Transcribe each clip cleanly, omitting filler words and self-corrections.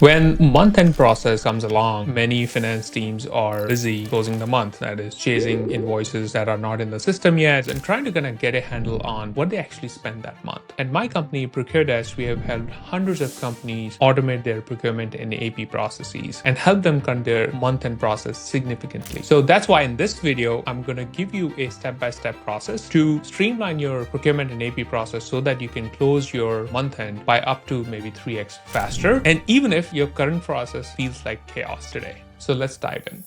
When month-end process comes along, many finance teams are busy closing the month, that is chasing invoices that are not in the system yet and trying to kind of get a handle on what they actually spend that month. At my company, ProcureDesk, we have helped hundreds of companies automate their procurement and AP processes and help them cut their month-end process significantly. So that's why in this video, I'm going to give you a step-by-step process to streamline your procurement and AP process so that you can close your month-end by up to maybe 3x faster. And even if your current process feels like chaos today. So let's dive in.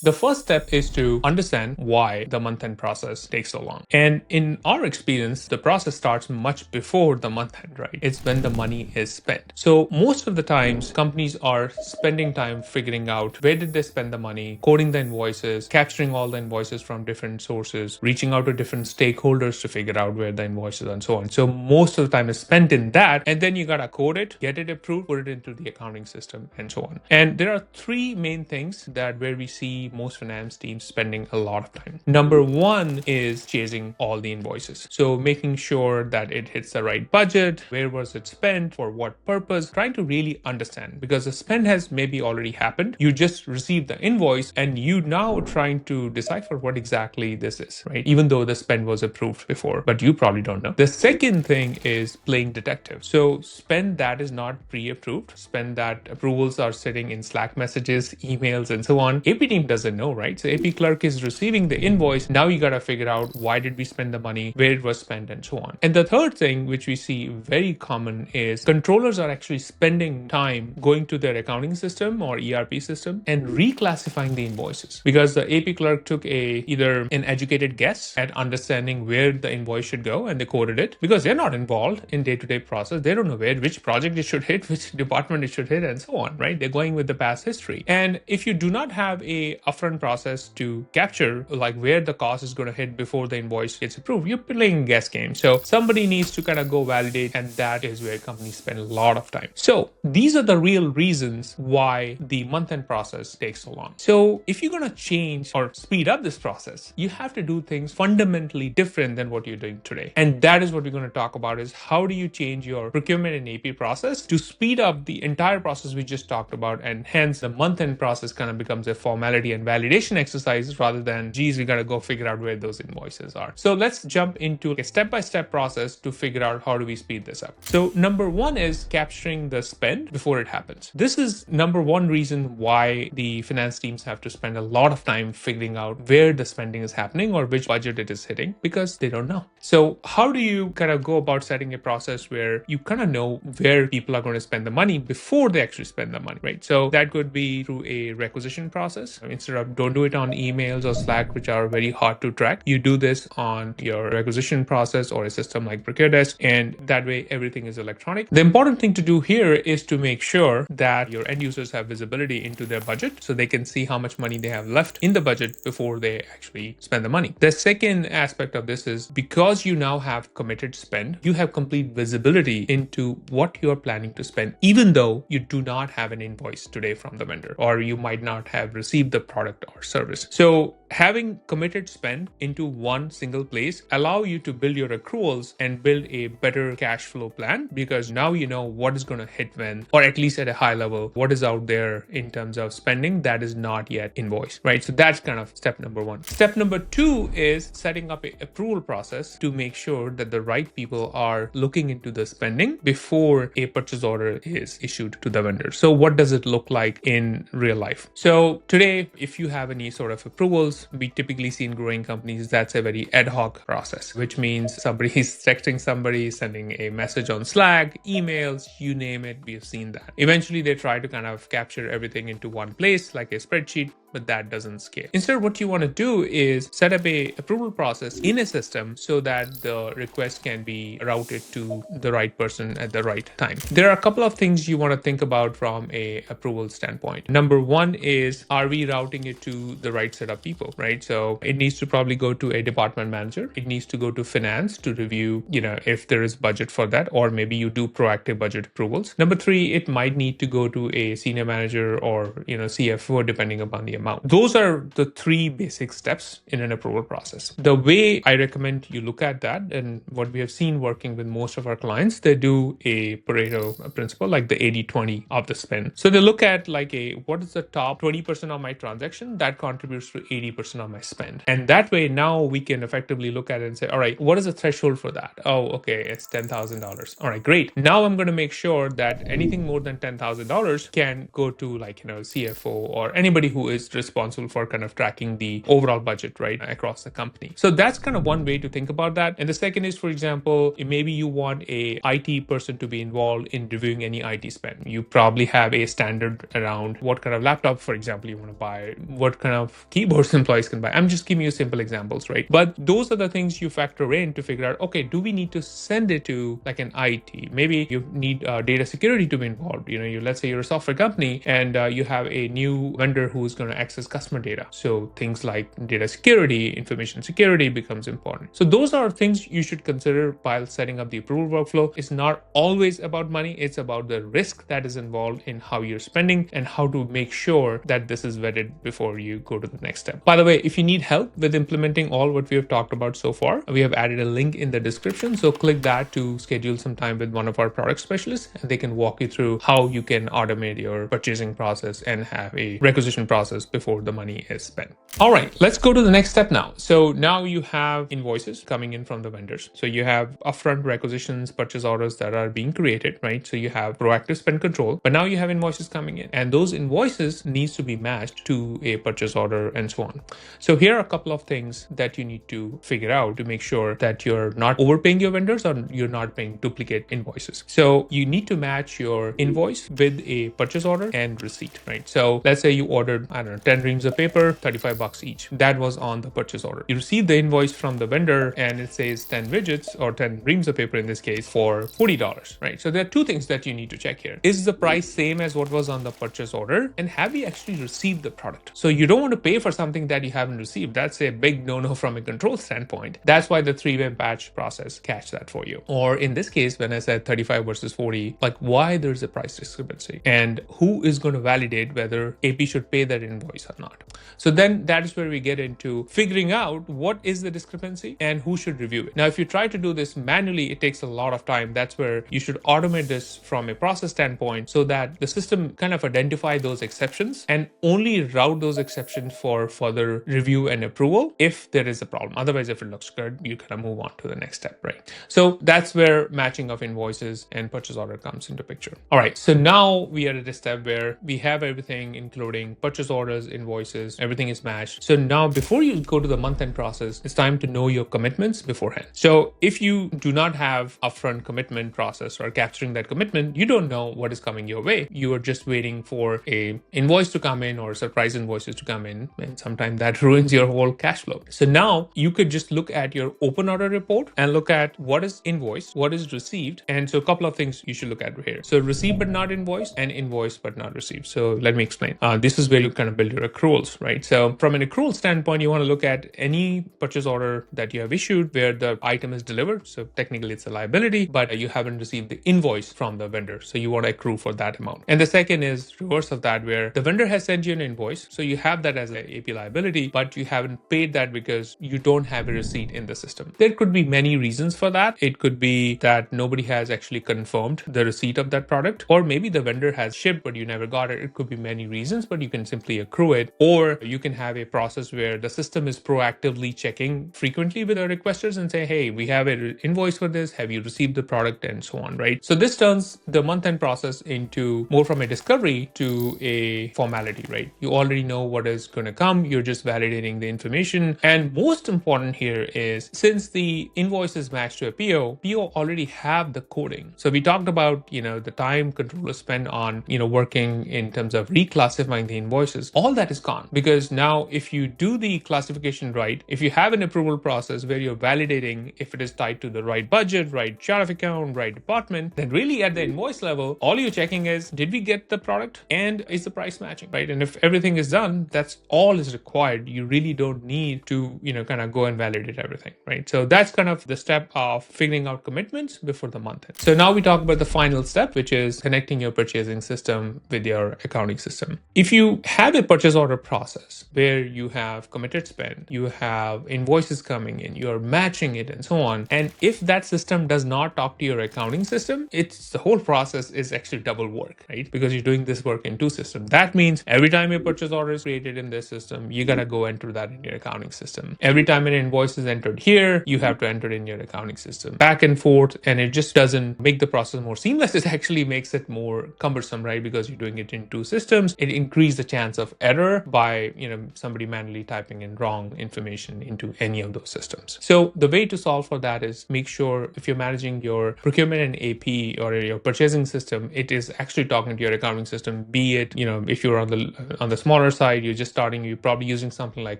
The first step is to understand why the month-end process takes so long. And in our experience, the process starts much before the month-end, right? It's when the money is spent. So most of the times, companies are spending time figuring out where did they spend the money, coding the invoices, capturing all the invoices from different sources, reaching out to different stakeholders to figure out where the invoices and so on. So most of the time is spent in that, and then you gotta code it, get it approved, put it into the accounting system, and so on. And there are three main things that where we see most finance teams spending a lot of time. Number one is chasing all the invoices. So making sure that it hits the right budget, where was it spent, for what purpose, trying to really understand, because the spend has maybe already happened. You just received the invoice and you now trying to decipher what exactly this is, right? Even though the spend was approved before, but you probably don't know. The second thing is playing detective. So spend that is not pre-approved, spend that approvals are sitting in Slack messages, emails, and so on. AP team doesn't know, right? So AP clerk is receiving the invoice. Now you got to figure out why did we spend the money, where it was spent, and so on. And the third thing, which we see very common, is controllers are actually spending time going to their accounting system or ERP system and reclassifying the invoices, because the AP clerk took either an educated guess at understanding where the invoice should go and they coded it, because they're not involved in day-to-day process. They don't know which project it should hit, which department it should hit, and so on, right? They're going with the past history. And if you do not have a upfront process to capture like where the cost is going to hit before the invoice gets approved, you're playing a guess game. So somebody needs to kind of go validate, and that is where companies spend a lot of time. So these are the real reasons why the month-end process takes so long. So if you're going to change or speed up this process, you have to do things fundamentally different than what you're doing today. And that is what we're going to talk about, is how do you change your procurement and AP process to speed up the entire process we just talked about, and hence the month-end process kind of becomes a formality and validation exercise rather than, geez, we got to go figure out where those invoices are. So let's jump into a step-by-step process to figure out how do we speed this up. So number one is capturing the spend before it happens. This is number one reason why the finance teams have to spend a lot of time figuring out where the spending is happening or which budget it is hitting, because they don't know. So how do you kind of go about setting a process where you kind of know where people are going to spend the money before they actually spend the money, right? So that could be through a requisition process. Instead of, don't do it on emails or Slack, which are very hard to track. You do this on your requisition process or a system like ProcureDesk, and that way everything is electronic. The important thing to do here is to make sure that your end users have visibility into their budget so they can see how much money they have left in the budget before they actually spend the money. The second aspect of this is, because you now have committed spend, you have complete visibility into what you're planning to spend, even though you do not have an invoice today from the vendor, or you might not have received the product or service. So having committed spend into one single place allow you to build your accruals and build a better cash flow plan, because now you know what is going to hit when, or at least at a high level, what is out there in terms of spending that is not yet invoiced, right? So that's kind of step number one. Step number two is setting up an approval process to make sure that the right people are looking into the spending before a purchase order is issued to the vendor. So what does it look like in real life? So today, if you have any sort of approvals, we typically see in growing companies, that's a very ad hoc process, which means somebody is texting somebody, sending a message on Slack, emails, you name it, we have seen that. Eventually, they try to kind of capture everything into one place, like a spreadsheet, but that doesn't scale. Instead, what you want to do is set up a approval process in a system so that the request can be routed to the right person at the right time. There are a couple of things you want to think about from a approval standpoint. Number one is, are we routing it to the right set of people, right? So it needs to probably go to a department manager. It needs to go to finance to review, if there is budget for that, or maybe you do proactive budget approvals. Number three, it might need to go to a senior manager or, CFO, depending upon the amount. Those are the three basic steps in an approval process. The way I recommend you look at that, and what we have seen working with most of our clients, they do a Pareto principle, like the 80-20 of the spend. So they look at like what is the top 20% of my transaction that contributes to 80% of my spend. And that way now we can effectively look at it and say, all right, what is the threshold for that? Oh, okay, it's $10,000. All right, great. Now I'm going to make sure that anything more than $10,000 can go to like, CFO or anybody who is responsible for kind of tracking the overall budget, right, across the company. So that's kind of one way to think about that. And the second is, for example, maybe you want a IT person to be involved in reviewing any IT spend. You probably have a standard around what kind of laptop, for example, you want to buy, what kind of keyboards employees can buy. I'm just giving you simple examples, right? But those are the things you factor in to figure out, okay, do we need to send it to like an IT? Maybe you need data security to be involved. Let's say you're a software company and you have a new vendor who's going to access customer data. So things like data security, information security becomes important. So those are things you should consider while setting up the approval workflow. It's not always about money. It's about the risk that is involved in how you're spending and how to make sure that this is vetted before you go to the next step. By the way, if you need help with implementing all what we have talked about so far, we have added a link in the description. So click that to schedule some time with one of our product specialists, and they can walk you through how you can automate your purchasing process and have a requisition process before the money is spent. All right, let's go to the next step now. So now you have invoices coming in from the vendors. So you have upfront requisitions, purchase orders that are being created, right? So you have proactive spend control, but now you have invoices coming in, and those invoices needs to be matched to a purchase order and so on. So here are a couple of things that you need to figure out to make sure that you're not overpaying your vendors or you're not paying duplicate invoices. So you need to match your invoice with a purchase order and receipt, right? So let's say you ordered, 10 reams of paper, $35 each. That was on the purchase order. You receive the invoice from the vendor and it says 10 widgets or 10 reams of paper in this case for $40, right? So there are two things that you need to check here. Is the price same as what was on the purchase order? And have you actually received the product? So you don't want to pay for something that you haven't received. That's a big no-no from a control standpoint. That's why the three-way batch process catch that for you. Or in this case, when I said 35 versus 40, like why there's a price discrepancy and who is going to validate whether AP should pay that invoice or not. So then that is where we get into figuring out what is the discrepancy and who should review it. Now, if you try to do this manually, it takes a lot of time. That's where you should automate this from a process standpoint so that the system kind of identify those exceptions and only route those exceptions for further review and approval if there is a problem. Otherwise, if it looks good, you kind of move on to the next step, right? So that's where matching of invoices and purchase order comes into picture. All right, so now we are at a step where we have everything, including purchase orders, invoices, everything is matched. So now before you go to the month-end process, it's time to know your commitments beforehand. So if you do not have upfront commitment process or capturing that commitment, you don't know what is coming your way. You are just waiting for a invoice to come in or surprise invoices to come in, and sometimes that ruins your whole cash flow. So now you could just look at your open order report and look at what is invoiced, what is received. And so a couple of things you should look at here. So received but not invoiced and invoiced but not received. So let me explain. This is where you kind of build your accruals, right? So from an accrual standpoint, you want to look at any purchase order that you have issued where the item is delivered. So technically it's a liability, but you haven't received the invoice from the vendor. So you want to accrue for that amount. And the second is reverse of that, where the vendor has sent you an invoice. So you have that as an AP liability, but you haven't paid that because you don't have a receipt in the system. There could be many reasons for that. It could be that nobody has actually confirmed the receipt of that product, or maybe the vendor has shipped, but you never got it. It could be many reasons, but you can simply accrue it. Or you can have a process where the system is proactively checking frequently with our requesters and say, hey, we have an invoice for this. Have you received the product and so on, right? So this turns the month-end process into more from a discovery to a formality, right? You already know what is going to come. You're just validating the information. And most important here is, since the invoice is matched to a PO already have the coding. So we talked about, the time controllers spend on, working in terms of reclassifying the invoices. All that is gone because now if you do the classification right, if you have an approval process where you're validating if it is tied to the right budget, right chart of account, right department, then really at the invoice level, all you're checking is, did we get the product and is the price matching, right? And if everything is done, that's all is required. You really don't need to, kind of go and validate everything, right? So that's kind of the step of figuring out commitments before the month end. So now we talk about the final step, which is connecting your purchasing system with your accounting system. If you have a purchase order process where you have committed spend, you have invoices coming in, you're matching it and so on, and if that system does not talk to your accounting system, it's the whole process is actually double work, right? Because you're doing this work in two systems. That means every time a purchase order is created in this system, you gotta go enter that in your accounting system. Every time an invoice is entered here, you have to enter it in your accounting system. Back and forth, and it just doesn't make the process more seamless. It actually makes it more cumbersome, right? Because you're doing it in two systems. It increases the chance of error by, somebody manually typing in wrong information into any of those systems. So the way to solve for that is make sure if you're managing your procurement and AP or your purchasing system, it is actually talking to your accounting system. Be it, if you're on the smaller side, you're just starting, you're probably using something like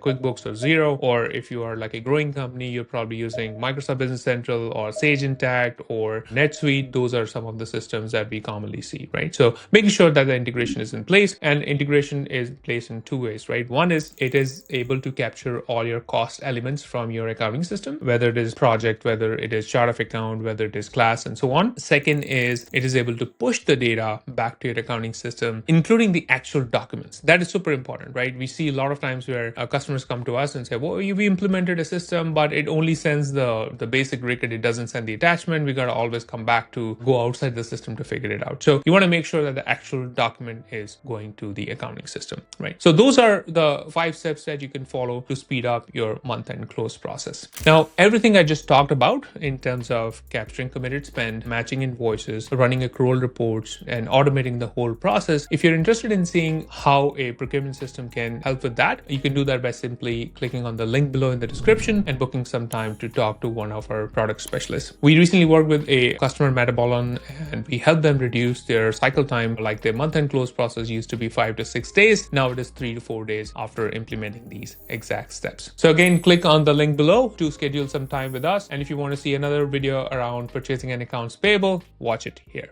QuickBooks or Xero, or if you are like a growing company, you're probably using Microsoft Business Central or Sage Intacct or NetSuite. Those are some of the systems that we commonly see, right? So making sure that the integration is in place, and integration is placed in two ways, right? One is it is able to capture all your cost elements from your accounting system, whether it is project, whether it is chart of account, whether it is class, and so on. Second is it is able to push the data back to your accounting system, including the actual documents. That is super important, right? We see a lot of times where customers come to us and say, well, we implemented a system, but it only sends the basic record. It doesn't send the attachment. We got to always come back to go outside the system to figure it out. So you want to make sure that the actual document is going to the accounting system, right? So those are the 5 steps that you can follow to speed up your month-end close process. Now, everything I just talked about in terms of capturing committed spend, matching invoices, running accrual reports, and automating the whole process, if you're interested in seeing how a procurement system can help with that, you can do that by simply clicking on the link below in the description and booking some time to talk to one of our product specialists. We recently worked with a customer, Metabolon, and we helped them reduce their cycle time. Like their month-end close process used to be 5 to 6 days. Now it is 3 to 4 days after implementing these exact steps. So again, click on the link below to schedule some time with us. And if you want to see another video around purchasing and accounts payable, watch it here.